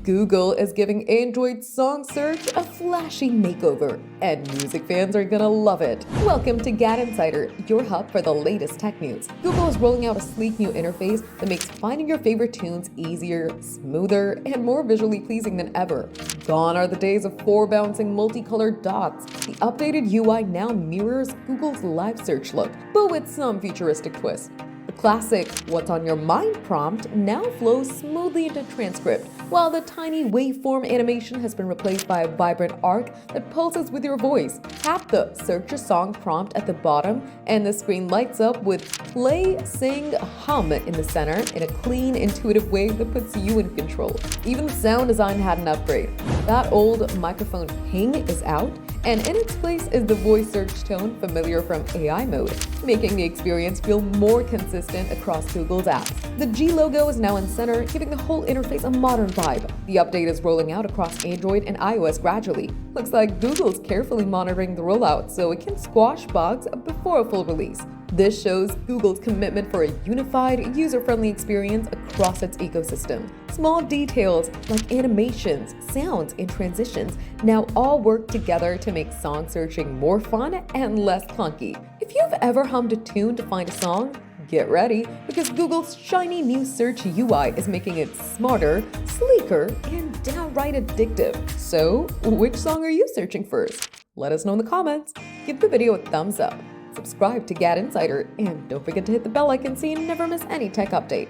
Google is giving Android song search a flashy makeover, and music fans are gonna love it. Welcome to GadInsider, your hub for the latest tech news. Google is rolling out a sleek new interface that makes finding your favorite tunes easier, smoother, and more visually pleasing than ever. Gone are the days of four bouncing multicolored dots. The updated UI now mirrors Google's live search look, but with some futuristic twists. The classic "What's on your mind" prompt now flows smoothly into transcript, while the tiny waveform animation has been replaced by a vibrant arc that pulses with your voice. Tap the "Search a Song" prompt at the bottom, and the screen lights up with "Play, Sing, Hum" in the center in a clean, intuitive way that puts you in control. Even sound design had an upgrade. That old microphone ping is out, and in its place is the voice search tone familiar from AI mode, making the experience feel more consistent across Google's apps. The G logo is now in center, giving the whole interface a modern vibe. The update is rolling out across Android and iOS gradually. Looks like Google's carefully monitoring the rollout so it can squash bugs before a full release. This shows Google's commitment for a unified, user-friendly experience across its ecosystem. Small details like animations, sounds, and transitions now all work together to make song searching more fun and less clunky. If you've ever hummed a tune to find a song, get ready, because Google's shiny new search UI is making it smarter, sleeker, and downright addictive. So, which song are you searching first? Let us know in the comments. Give the video a thumbs up. Subscribe to GadInsider, and don't forget to hit the bell icon so you never miss any tech update.